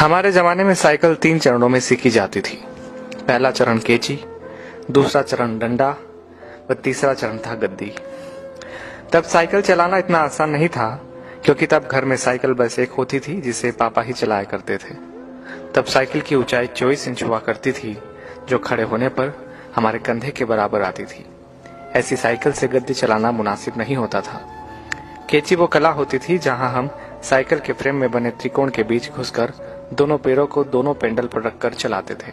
हमारे जमाने में साइकिल 3 चरणों में सीखी जाती थी। पहला चरण केची, दूसरा चरण डंडा व तीसरा चरण था गद्दी। तब साइकिल चलाना इतना आसान नहीं था, क्योंकि तब घर में साइकिल बस एक होती थी जिसे पापा ही चलाया करते थे। तब साइकिल की ऊंचाई 24 इंच हुआ करती थी, जो खड़े होने पर हमारे कंधे के बराबर आती थी। ऐसी साइकिल से गद्दी चलाना मुनासिब नहीं होता था। केची वो कला होती थी जहां हम साइकिल के फ्रेम में बने त्रिकोण के बीच घुसकर दोनों पैरों को दोनों पेंडल पर रखकर चलाते थे,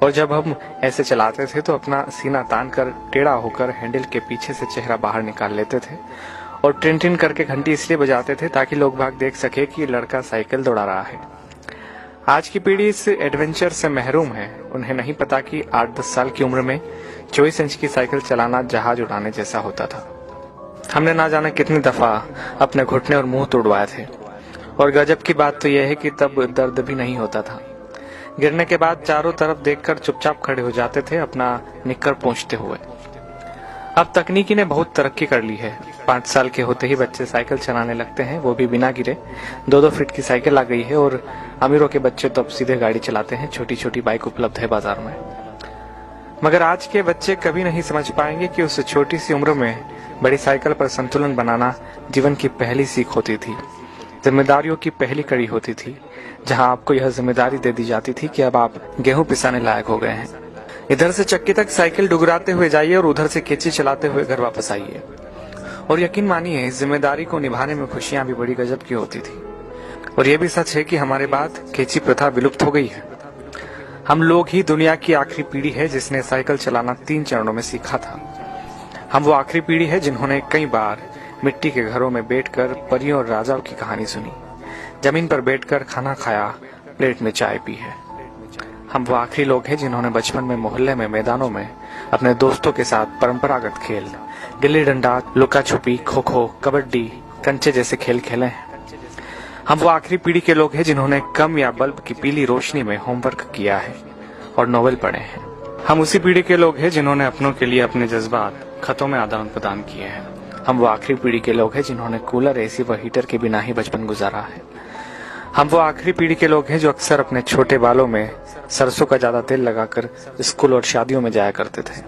और जब हम ऐसे चलाते थे तो अपना सीना तान कर टेढ़ा होकर हैंडल के पीछे से चेहरा बाहर निकाल लेते थे और टिन टिन करके घंटी इसलिए बजाते थे ताकि लोग बाग देख सके कि ये लड़का साइकिल दौड़ा रहा है। आज की पीढ़ी इस एडवेंचर से महरूम है। उन्हें नहीं पता कि 8-10 साल की उम्र में 24 इंच की साइकिल चलाना जहाज उड़ाने जैसा होता था। हमने ना जाने कितनी दफा अपने घुटने और मुंह तोड़वाए थे, और गजब की बात तो यह है कि तब दर्द भी नहीं होता था। गिरने के बाद चारों तरफ देखकर चुपचाप खड़े हो जाते थे, अपना निक्कर पोंछते हुए। अब तकनीकी ने बहुत तरक्की कर ली है। 5 साल के होते ही बच्चे साइकिल चलाने लगते हैं, वो भी बिना गिरे। 2-2 फीट की साइकिल आ गई है, और अमीरों के बच्चे तो अब सीधे गाड़ी चलाते हैं। छोटी छोटी बाइक उपलब्ध है बाजार में। मगर आज के बच्चे कभी नहीं समझ पाएंगे कि उस छोटी सी उम्र में बड़ी साइकिल पर संतुलन बनाना जीवन की पहली सीख होती थी, जिम्मेदारियों की पहली कड़ी होती थी, जहां आपको यह जिम्मेदारी दे दी जाती थी कि अब आप गेहूं पिसाने लायक हो गए हैं। इधर से चक्की तक साइकिल डुगराते हुए जाइए और उधर से केची चलाते हुए घर वापस आइए। और यकीन मानिए, इस जिम्मेदारी को निभाने में खुशियां भी बड़ी गजब की होती थी। और यह भी सच है कि हमारे बाद केची प्रथा विलुप्त हो गई है। हम लोग ही दुनिया की आखिरी पीढ़ी है जिसने साइकिल चलाना 3 चरणों में सीखा था। हम वो आखिरी पीढ़ी है जिन्होंने कई बार मिट्टी के घरों में बैठकर परियों और राजाओं की कहानी सुनी, जमीन पर बैठकर खाना खाया, प्लेट में चाय पी है। हम वो आखिरी लोग हैं जिन्होंने बचपन में मोहल्ले में मैदानों में अपने दोस्तों के साथ परंपरागत खेल, गिल्ली डंडा, लुका छुपी, खो खो, कबड्डी, कंचे जैसे खेल खेले हैं। हम वो आखिरी पीढ़ी के लोग हैं जिन्होंने कम या बल्ब की पीली रोशनी में होमवर्क किया है और नॉवेल पढ़े हैं। हम उसी पीढ़ी के लोग हैं जिन्होंने अपनों के लिए अपने जज्बात खतों में आदान प्रदान किए हैं। हम वो आखिरी पीढ़ी के लोग हैं जिन्होंने कूलर, एसी व हीटर के बिना ही बचपन गुजारा है। हम वो आखिरी पीढ़ी के लोग हैं जो अक्सर अपने छोटे बालों में सरसों का ज्यादा तेल लगाकर स्कूल और शादियों में जाया करते थे।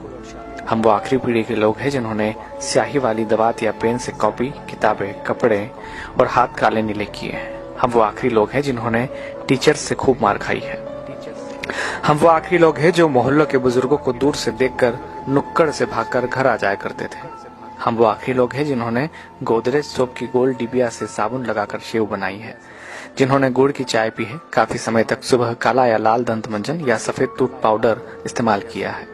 हम वो आखिरी पीढ़ी के लोग हैं जिन्होंने स्याही वाली दवात या पेन से कॉपी, किताबें, कपड़े और हाथ काले नीले किए हैं। हम वो आखिरी लोग हैं जिन्होंने टीचर्स से खूब मार खाई है। हम वो आखिरी लोग हैं जो मोहल्लों के बुजुर्गों को दूर से देखकर नुक्कड़ से भागकर घर आ जाया करते थे। हम वो आखिरी लोग हैं जिन्होंने गोदरेज सोप की गोल डिबिया से साबुन लगाकर शेव बनाई है, जिन्होंने गुड़ की चाय पी है, काफी समय तक सुबह काला या लाल दंत मंजन या सफेद टूथ पाउडर इस्तेमाल किया है।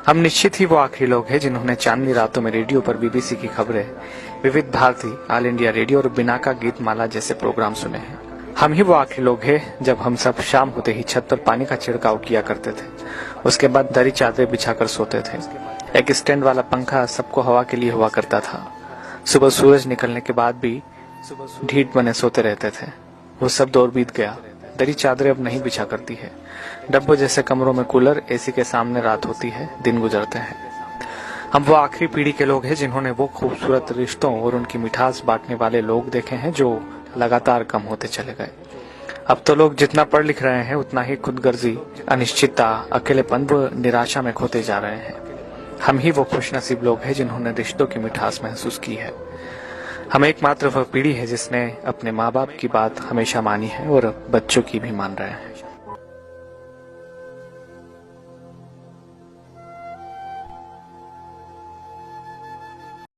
हम निश्चित ही वो आखिरी लोग हैं जिन्होंने चांदनी रातों में रेडियो पर बीबीसी की खबरें, विविध भारती, ऑल इंडिया रेडियो और बिनाका गीत माला जैसे प्रोग्राम सुने हैं। हम ही वो आखिरी लोग हैं जब हम सब शाम होते ही छत पर पानी का छिड़काव किया करते थे। उसके बाद दरी चादरें बिछाकर सोते थे। एक स्टैंड वाला पंखा सबको हवा के लिए हुआ करता था। सुबह सूरज निकलने के बाद भी ढीठ बने सोते रहते थे। वो सब दौर बीत गया। दरी चादरें अब नहीं बिछा करती है। डब्बों जैसे कमरों में कूलर, एसी के सामने रात होती है, दिन गुजरते हैं। हम वो आखिरी पीढ़ी के लोग हैं जिन्होंने वो खूबसूरत रिश्तों और उनकी मिठास बांटने वाले लोग देखे हैं जो लगातार कम होते चले गए। अब तो लोग जितना पढ़ लिख रहे हैं उतना ही खुदगर्जी, अनिश्चितता, अकेलेपन व निराशा में खोते जा रहे हैं। हम ही वो खुशनसीब लोग हैं जिन्होंने रिश्तों की मिठास महसूस की है। हम एकमात्र वह पीढ़ी है जिसने अपने माँ बाप की बात हमेशा मानी है और बच्चों की भी मान रहे हैं।